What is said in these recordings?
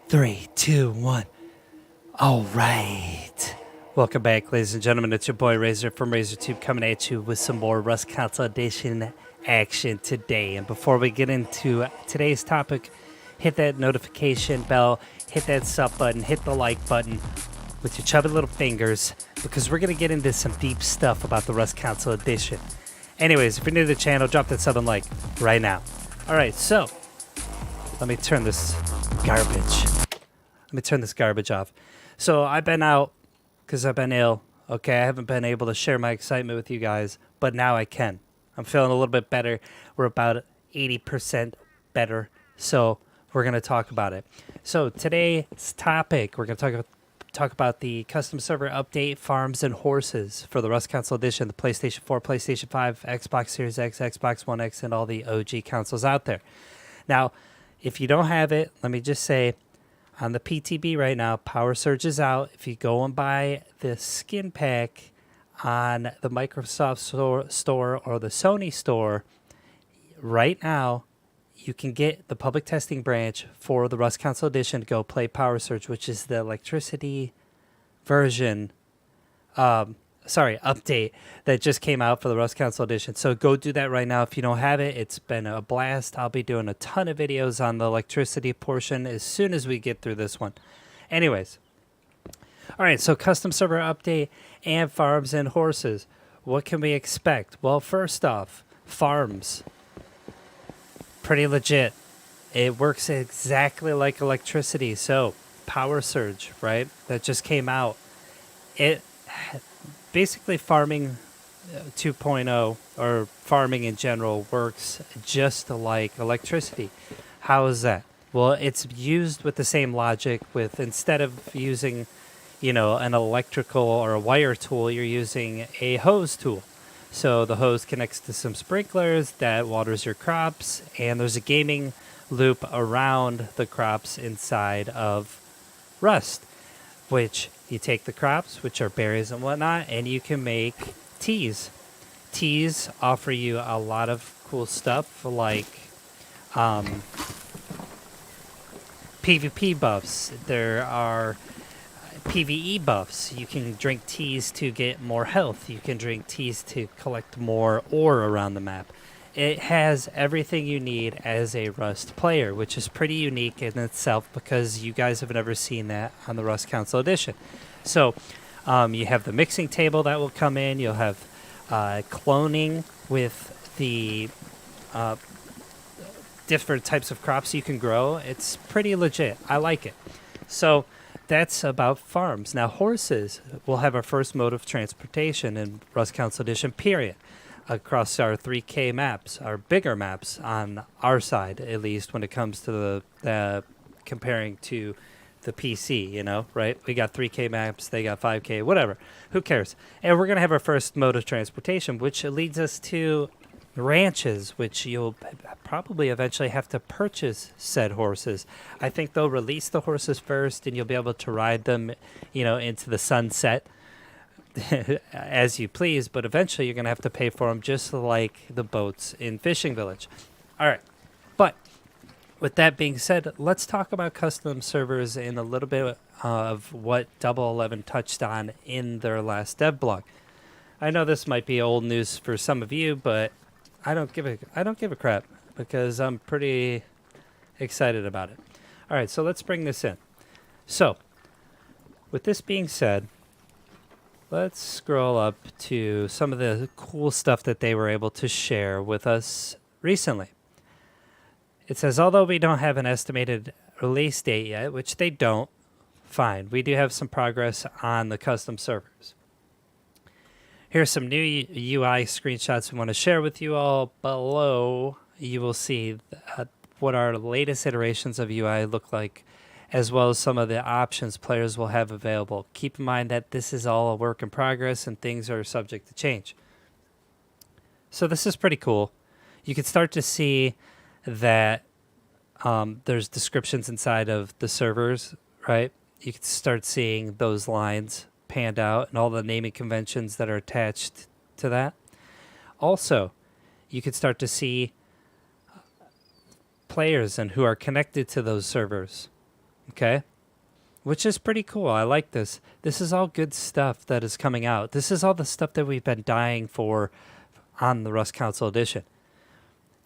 Three, two, one. All right. Welcome back, ladies and gentlemen. It's your boy Razor from RazorTube coming at you with some more Rust Console Edition action today. And before we get into today's topic, hit that notification bell, hit that sub button, hit the like button with your chubby little fingers, because we're going to get into some deep stuff about the Rust Console Edition. Anyways, if you're new to the channel, drop that sub and like right now. All right, so let me turn this garbage. Let me turn this garbage off. So I've been out because I've been ill. Okay, I haven't been able to share my excitement with you guys, but now I can. I'm feeling a little bit better. We're about 80% better, so we're going to talk about it. So today's topic, we're going to talk about the custom server update, farms, and horses for the Rust Console Edition, the PlayStation 4, PlayStation 5, Xbox Series X, Xbox One X, and all the OG consoles out there. Now, if you don't have it, let me just say, on the PTB right now, Power Surge is out. If you go and buy the skin pack on the Microsoft store or the Sony store, right now, you can get the public testing branch for the Rust Console Edition to go play Power Surge, which is the electricity version, update that just came out for the Rust Console Edition. So go do that right now if you don't have it. It's been a blast. I'll be doing a ton of videos on the electricity portion as soon as we get through this one. Anyways, all right, so custom server update and farms and horses. What can we expect? Well, first off, farms. Pretty legit. It works exactly like electricity. So Power Surge, right? That just came out. It basically farming 2.0 or farming in general works just like electricity. How is that? Well, it's used with the same logic. With instead of using, an electrical or a wire tool, you're using a hose tool. So the hose connects to some sprinklers that waters your crops, and there's a gaming loop around the crops inside of Rust, which you take the crops, which are berries and whatnot, and you can make teas. Teas offer you a lot of cool stuff like PvP buffs. There are PvE buffs. You can drink teas to get more health. You can drink teas to collect more ore around the map. It has everything you need as a Rust player, which is pretty unique in itself because you guys have never seen that on the Rust Console Edition. So you have the mixing table that will come in. You'll have cloning with the different types of crops you can grow. It's pretty legit. I like it. So that's about farms. Now horses, we'll have our first mode of transportation in Rust Console Edition, period. Across our 3K maps, our bigger maps on our side, at least when it comes to the comparing to the PC, right? We got 3K maps, they got 5K, whatever. Who cares? And we're going to have our first mode of transportation, which leads us to ranches, which you'll probably eventually have to purchase said horses. I think they'll release the horses first, and you'll be able to ride them, into the sunset as you please, but eventually you're going to have to pay for them just like the boats in Fishing Village. All right, but with that being said, let's talk about custom servers in a little bit of what Double 11 touched on in their last devblog. I know this might be old news for some of you, but I don't give a crap because I'm pretty excited about it. All right, so let's bring this in. So, with this being said, let's scroll up to some of the cool stuff that they were able to share with us recently. It says, although we don't have an estimated release date yet, which they don't, fine. We do have some progress on the custom servers. Here's some new UI screenshots we want to share with you all. Below, you will see what our latest iterations of UI look like, as well as some of the options players will have available. Keep in mind that this is all a work in progress and things are subject to change. So this is pretty cool. You can start to see that there's descriptions inside of the servers, right? You can start seeing those lines panned out and all the naming conventions that are attached to that. Also, you can start to see players and who are connected to those servers. Okay? Which is pretty cool. I like this. This is all good stuff that is coming out. This is all the stuff that we've been dying for on the Rust Console Edition.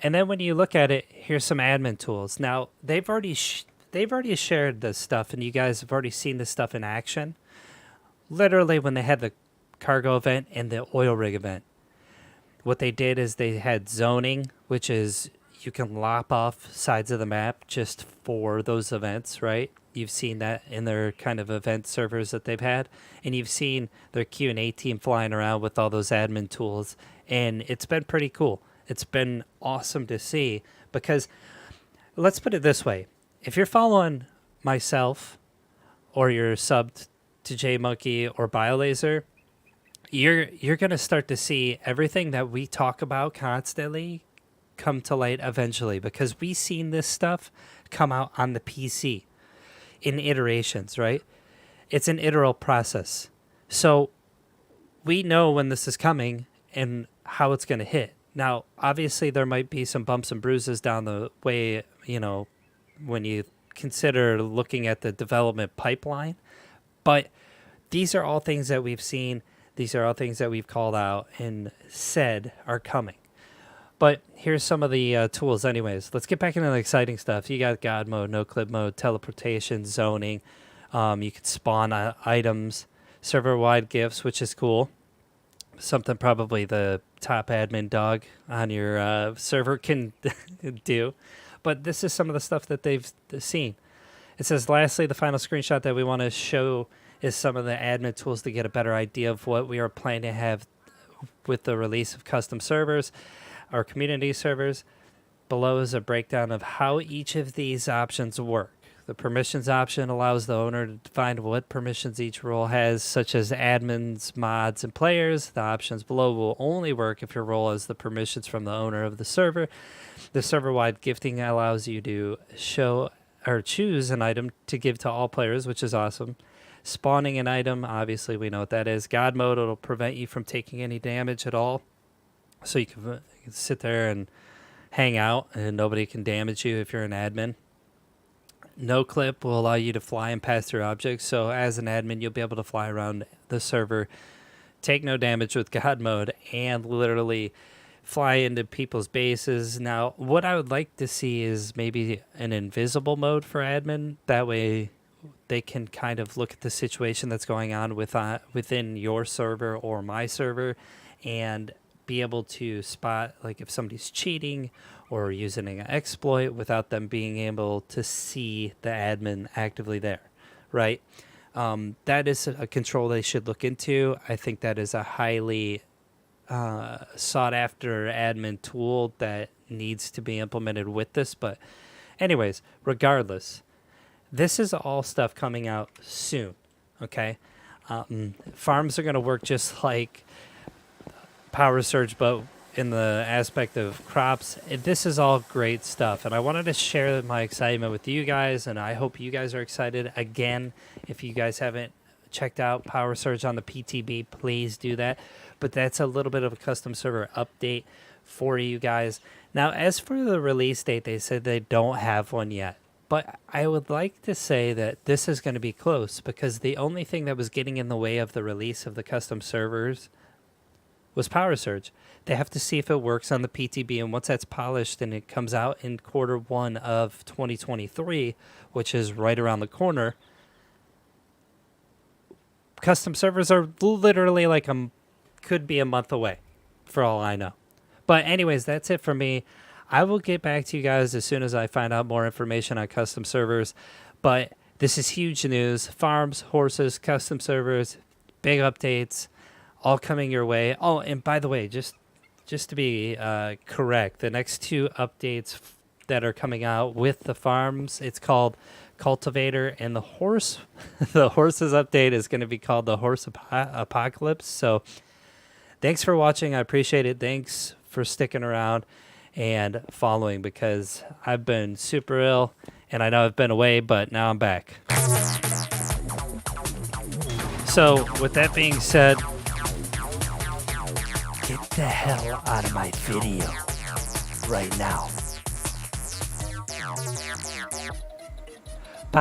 And then when you look at it, here's some admin tools. Now, they've already shared this stuff, and you guys have already seen this stuff in action. Literally, when they had the cargo event and the oil rig event, what they did is they had zoning, which is you can lop off sides of the map just for those events, right? You've seen that in their kind of event servers that they've had, and you've seen their Q&A team flying around with all those admin tools, and it's been pretty cool. It's been awesome to see because, let's put it this way, if you're following myself or you're subbed to JMonkey or BioLaser, you're going to start to see everything that we talk about constantly come to light eventually, because we've seen this stuff come out on the PC in iterations, right? It's an iteral process. So we know when this is coming and how it's going to hit. Now, obviously, there might be some bumps and bruises down the way, you know, when you consider looking at the development pipeline. But these are all things that we've seen. These are all things that we've called out and said are coming. But here's some of the tools anyways. Let's get back into the exciting stuff. You got God mode, no clip mode, teleportation, zoning. You can spawn items, server-wide gifts, which is cool. Something probably the top admin dog on your server can do. But this is some of the stuff that they've seen. It says, lastly, the final screenshot that we want to show is some of the admin tools to get a better idea of what we are planning to have with the release of custom servers, our community servers. Below is a breakdown of how each of these options work. The permissions option allows the owner to define what permissions each role has, such as admins, mods, and players. The options below will only work if your role has the permissions from the owner of the server. The server-wide gifting allows you to show or choose an item to give to all players, which is awesome. Spawning an item, obviously we know what that is. God mode, it'll prevent you from taking any damage at all. So you can sit there and hang out and nobody can damage you if you're an admin. No clip will allow you to fly and pass through objects. So as an admin, you'll be able to fly around the server, take no damage with God mode, and literally fly into people's bases. Now, what I would like to see is maybe an invisible mode for admin. That way they can kind of look at the situation that's going on within your server or my server and be able to spot like if somebody's cheating or using an exploit without them being able to see the admin actively there, right? That is a control they should look into. I think that is a highly sought after admin tool that needs to be implemented with this. But anyways, regardless, this is all stuff coming out soon, okay? Farms are going to work just like Power Surge, but in the aspect of crops. This is all great stuff, and I wanted to share my excitement with you guys, and I hope you guys are excited. Again, if you guys haven't checked out Power Surge on the PTB, please do that. But that's a little bit of a custom server update for you guys. Now, as for the release date, they said they don't have one yet. But I would like to say that this is going to be close, because the only thing that was getting in the way of the release of the custom servers was Power Surge. They have to see if it works on the PTB, and once that's polished and it comes out in Q1 of 2023, which is right around the corner, custom servers are literally like could be a month away, for all I know. But anyways, that's it for me. I will get back to you guys as soon as I find out more information on custom servers. But this is huge news. Farms, horses, custom servers, big updates, all coming your way. Oh, and by the way, just to be correct, the next two updates that are coming out with the farms, it's called Cultivator and the Horse. The horses update is going to be called the Horse Apocalypse. So thanks for watching. I appreciate it. Thanks for sticking around and following, because I've been super ill and I know I've been away, but now I'm back. So with that being said, get the hell out of my video right now.